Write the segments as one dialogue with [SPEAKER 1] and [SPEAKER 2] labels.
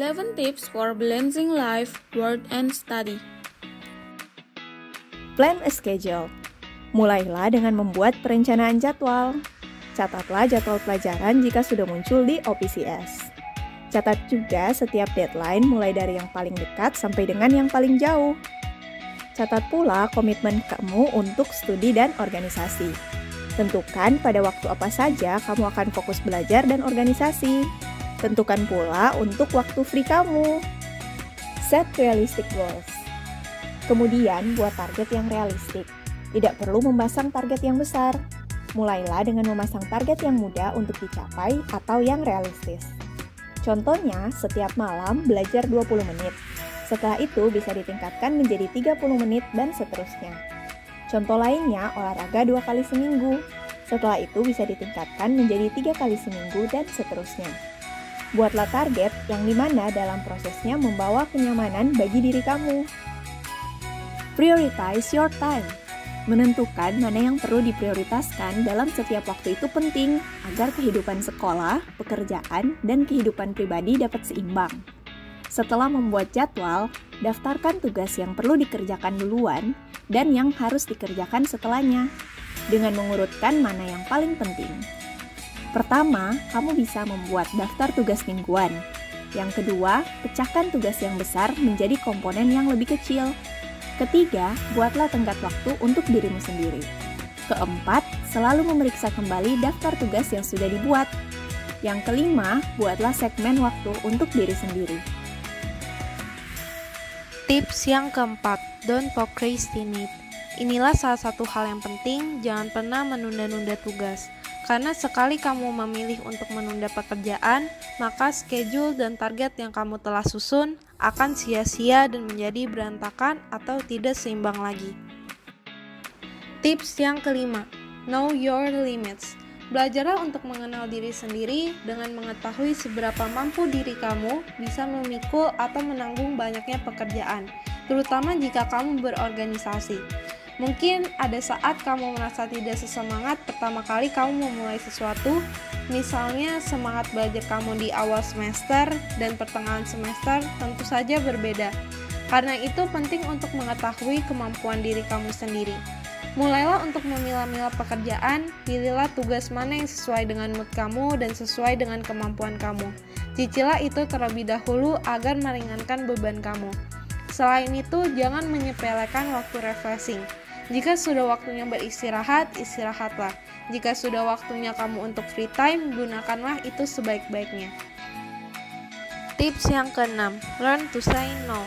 [SPEAKER 1] 11 tips for balancing life, work, and study.
[SPEAKER 2] Plan a schedule. Mulailah dengan membuat perencanaan jadwal. Catatlah jadwal pelajaran jika sudah muncul di OPCS. Catat juga setiap deadline mulai dari yang paling dekat sampai dengan yang paling jauh. Catat pula komitmen kamu untuk studi dan organisasi. Tentukan pada waktu apa saja kamu akan fokus belajar dan organisasi. Tentukan pula untuk waktu free kamu. Set realistic goals. Kemudian buat target yang realistik. Tidak perlu memasang target yang besar. Mulailah dengan memasang target yang mudah untuk dicapai atau yang realistis. Contohnya, setiap malam belajar 20 menit. Setelah itu bisa ditingkatkan menjadi 30 menit dan seterusnya. Contoh lainnya, olahraga 2 kali seminggu. Setelah itu bisa ditingkatkan menjadi 3 kali seminggu dan seterusnya. Buatlah target yang dimana dalam prosesnya membawa kenyamanan bagi diri kamu. Prioritize your time. Menentukan mana yang perlu diprioritaskan dalam setiap waktu itu penting agar kehidupan sekolah, pekerjaan, dan kehidupan pribadi dapat seimbang. Setelah membuat jadwal, daftarkan tugas yang perlu dikerjakan duluan dan yang harus dikerjakan setelahnya, dengan mengurutkan mana yang paling penting. Pertama, kamu bisa membuat daftar tugas mingguan. Yang kedua, pecahkan tugas yang besar menjadi komponen yang lebih kecil. Ketiga, buatlah tenggat waktu untuk dirimu sendiri. Keempat, selalu memeriksa kembali daftar tugas yang sudah dibuat. Yang kelima, buatlah segmen waktu untuk diri sendiri.
[SPEAKER 3] Tips yang keempat, don't procrastinate. Inilah salah satu hal yang penting, jangan pernah menunda-nunda tugas. Karena sekali kamu memilih untuk menunda pekerjaan, maka schedule dan target yang kamu telah susun akan sia-sia dan menjadi berantakan atau tidak seimbang lagi. Tips yang kelima, know your limits. Belajarlah untuk mengenal diri sendiri dengan mengetahui seberapa mampu diri kamu bisa memikul atau menanggung banyaknya pekerjaan, terutama jika kamu berorganisasi. Mungkin ada saat kamu merasa tidak sesemangat pertama kali kamu memulai sesuatu, misalnya semangat belajar kamu di awal semester dan pertengahan semester tentu saja berbeda. Karena itu penting untuk mengetahui kemampuan diri kamu sendiri. Mulailah untuk memilah-milah pekerjaan, pilihlah tugas mana yang sesuai dengan mood kamu dan sesuai dengan kemampuan kamu. Cicilah itu terlebih dahulu agar meringankan beban kamu. Selain itu, jangan menyepelekan waktu refreshing. Jika sudah waktunya beristirahat, istirahatlah. Jika sudah waktunya kamu untuk free time, gunakanlah itu sebaik-baiknya. Tips yang keenam, learn to say no.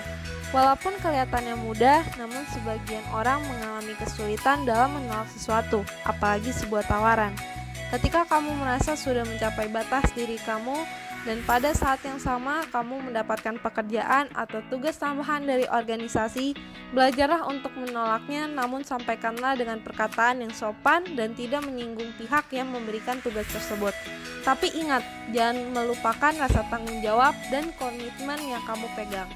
[SPEAKER 3] Walaupun kelihatannya mudah, namun sebagian orang mengalami kesulitan dalam menolak sesuatu, apalagi sebuah tawaran. Ketika kamu merasa sudah mencapai batas diri kamu, dan pada saat yang sama kamu mendapatkan pekerjaan atau tugas tambahan dari organisasi, belajarlah untuk menolaknya, namun sampaikanlah dengan perkataan yang sopan dan tidak menyinggung pihak yang memberikan tugas tersebut. Tapi ingat, jangan melupakan rasa tanggung jawab dan komitmen yang kamu pegang.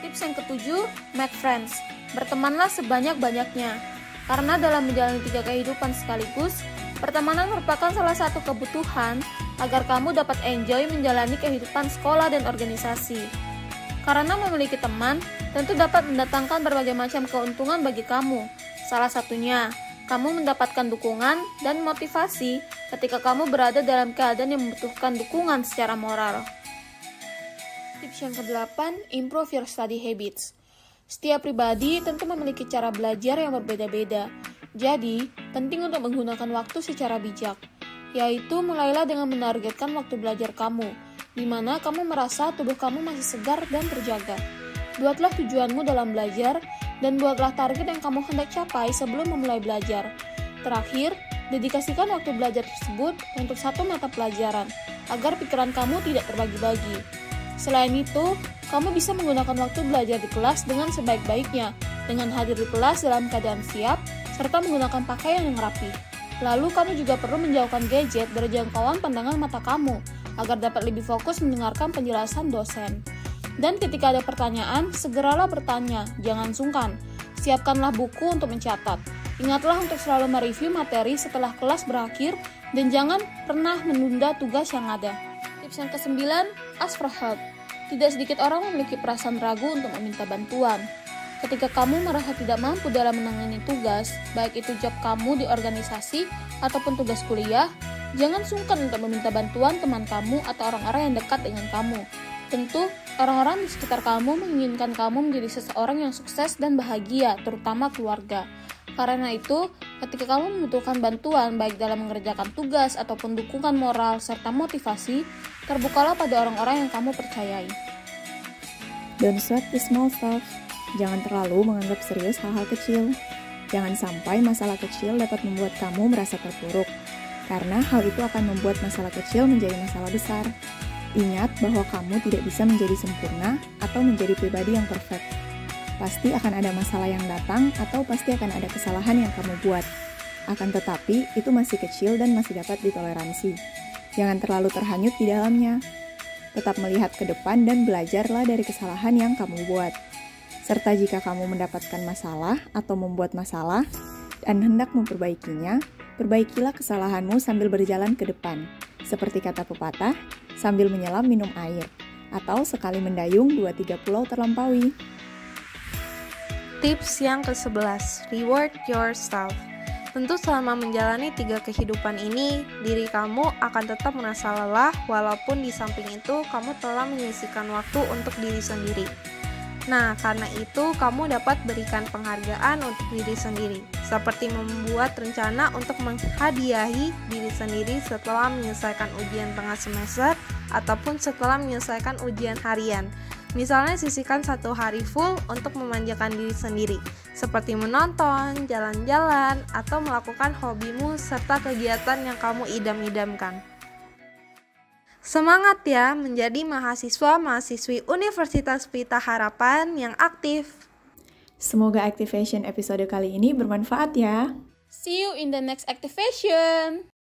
[SPEAKER 1] Tips yang ketujuh, make friends. Bertemanlah sebanyak-banyaknya. Karena dalam menjalani 3 kehidupan sekaligus, pertemanan merupakan salah satu kebutuhan agar kamu dapat enjoy menjalani kehidupan sekolah dan organisasi. Karena memiliki teman, tentu dapat mendatangkan berbagai macam keuntungan bagi kamu. Salah satunya, kamu mendapatkan dukungan dan motivasi ketika kamu berada dalam keadaan yang membutuhkan dukungan secara moral. Tips yang ke-8, improve your study habits. Setiap pribadi tentu memiliki cara belajar yang berbeda-beda. Jadi, penting untuk menggunakan waktu secara bijak, yaitu mulailah dengan menargetkan waktu belajar kamu, di mana kamu merasa tubuh kamu masih segar dan terjaga. Buatlah tujuanmu dalam belajar, dan buatlah target yang kamu hendak capai sebelum memulai belajar. Terakhir, dedikasikan waktu belajar tersebut untuk satu mata pelajaran, agar pikiran kamu tidak terbagi-bagi. Selain itu, kamu bisa menggunakan waktu belajar di kelas dengan sebaik-baiknya, dengan hadir di kelas dalam keadaan siap, serta menggunakan pakaian yang rapi. Lalu kamu juga perlu menjauhkan gadget dari jangkauan pandangan mata kamu, agar dapat lebih fokus mendengarkan penjelasan dosen. Dan ketika ada pertanyaan, segeralah bertanya, jangan sungkan. Siapkanlah buku untuk mencatat. Ingatlah untuk selalu mereview materi setelah kelas berakhir, dan jangan pernah menunda tugas yang ada. Tips yang ke-9, ask for help. Tidak sedikit orang memiliki perasaan ragu untuk meminta bantuan. Ketika kamu merasa tidak mampu dalam menangani tugas, baik itu job kamu di organisasi ataupun tugas kuliah, jangan sungkan untuk meminta bantuan teman kamu atau orang-orang yang dekat dengan kamu. Tentu, orang-orang di sekitar kamu menginginkan kamu menjadi seseorang yang sukses dan bahagia, terutama keluarga. Karena itu, ketika kamu membutuhkan bantuan baik dalam mengerjakan tugas ataupun dukungan moral serta motivasi, terbukalah pada orang-orang yang kamu percayai.
[SPEAKER 2] Don't sweat the small stuff. Jangan terlalu menganggap serius hal-hal kecil. Jangan sampai masalah kecil dapat membuat kamu merasa terpuruk, karena hal itu akan membuat masalah kecil menjadi masalah besar. Ingat bahwa kamu tidak bisa menjadi sempurna atau menjadi pribadi yang perfect. Pasti akan ada masalah yang datang atau pasti akan ada kesalahan yang kamu buat. Akan tetapi, itu masih kecil dan masih dapat ditoleransi. Jangan terlalu terhanyut di dalamnya. Tetap melihat ke depan dan belajarlah dari kesalahan yang kamu buat. Serta jika kamu mendapatkan masalah atau membuat masalah dan hendak memperbaikinya, perbaikilah kesalahanmu sambil berjalan ke depan. Seperti kata pepatah, sambil menyelam minum air. Atau sekali mendayung 2-3 pulau terlampaui.
[SPEAKER 3] Tips yang ke-11, reward yourself. Tentu selama menjalani 3 kehidupan ini, diri kamu akan tetap merasa lelah walaupun di samping itu kamu telah menyisihkan waktu untuk diri sendiri. Nah, karena itu kamu dapat berikan penghargaan untuk diri sendiri, seperti membuat rencana untuk menghadiahi diri sendiri setelah menyelesaikan ujian tengah semester ataupun setelah menyelesaikan ujian harian. Misalnya sisihkan 1 hari full untuk memanjakan diri sendiri, seperti menonton, jalan-jalan, atau melakukan hobimu serta kegiatan yang kamu idam-idamkan. Semangat ya menjadi mahasiswa-mahasiswi Universitas Pelita Harapan yang aktif.
[SPEAKER 2] Semoga Activation episode kali ini bermanfaat ya.
[SPEAKER 1] See you in the next activation!